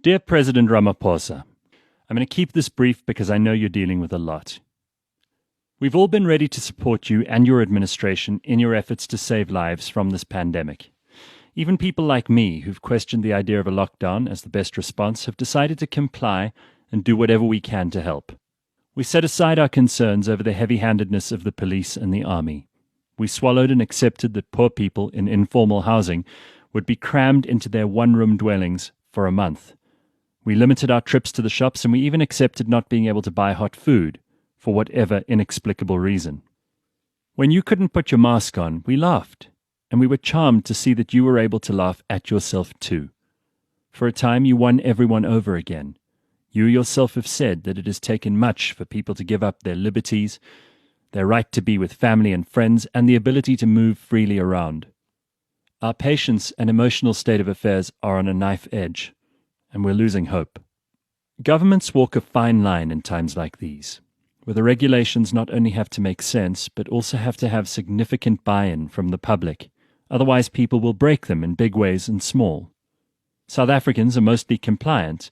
Dear President Ramaphosa, I'm going to keep this brief because I know you're dealing with a lot. We've all been ready to support you and your administration in your efforts to save lives from this pandemic. Even people like me, who've questioned the idea of a lockdown as the best response, have decided to comply and do whatever we can to help. We set aside our concerns over the heavy-handedness of the police and the army. We swallowed and accepted that poor people in informal housing would be crammed into their one-room dwellings for a month. We limited our trips to the shops, and we even accepted not being able to buy hot food for whatever inexplicable reason. When you couldn't put your mask on, we laughed, and we were charmed to see that you were able to laugh at yourself too. For a time, you won everyone over again. You yourself have said that it has taken much for people to give up their liberties, their right to be with family and friends, and the ability to move freely around. Our patience and emotional state of affairs are on a knife edge, and we're losing hope. Governments walk a fine line in times like these, where the regulations not only have to make sense, but also have to have significant buy-in from the public. Otherwise, people will break them in big ways and small. South Africans are mostly compliant,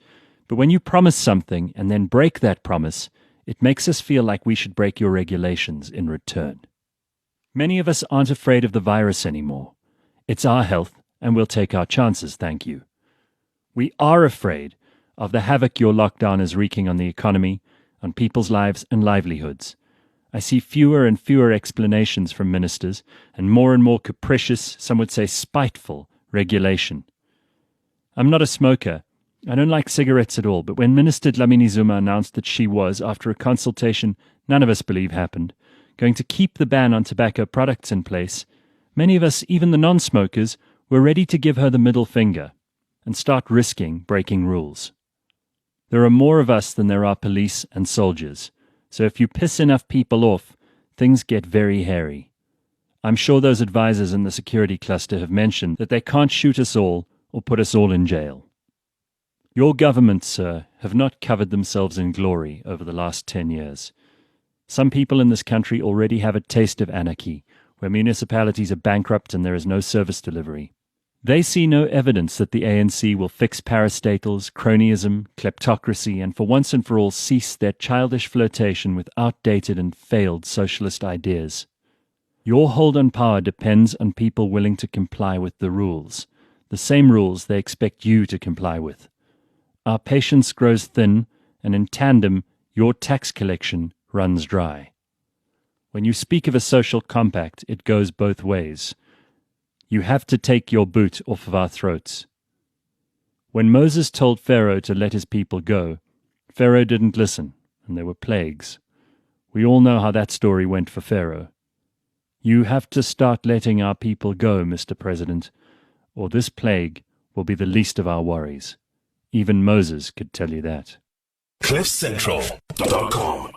but when you promise something and then break that promise, it makes us feel like we should break your regulations in return. Many of us aren't afraid of the virus anymore. It's our health, and we'll take our chances, thank you. We are afraid of the havoc your lockdown is wreaking on the economy, on people's lives and livelihoods. I see fewer and fewer explanations from ministers and more capricious, some would say spiteful, regulation. I'm not a smoker. I don't like cigarettes at all, but when Minister Dlamini Zuma announced that she was, after a consultation none of us believe happened, going to keep the ban on tobacco products in place, many of us, even the non-smokers, were ready to give her the middle finger and start risking breaking rules. There are more of us than there are police and soldiers, so if you piss enough people off, things get very hairy. I'm sure those advisors in the security cluster have mentioned that they can't shoot us all or put us all in jail. Your governments, sir, have not covered themselves in glory over the last 10 years. Some people in this country already have a taste of anarchy, where municipalities are bankrupt and there is no service delivery. They see no evidence that the ANC will fix parastatals, cronyism, kleptocracy, and for once and for all cease their childish flirtation with outdated and failed socialist ideas. Your hold on power depends on people willing to comply with the rules, the same rules they expect you to comply with. Our patience grows thin, and in tandem, your tax collection runs dry. When you speak of a social compact, it goes both ways. You have to take your boot off of our throats. When Moses told Pharaoh to let his people go, Pharaoh didn't listen, and there were plagues. We all know how that story went for Pharaoh. You have to start letting our people go, Mr. President, or this plague will be the least of our worries. Even Moses could tell you that. CliffCentral.com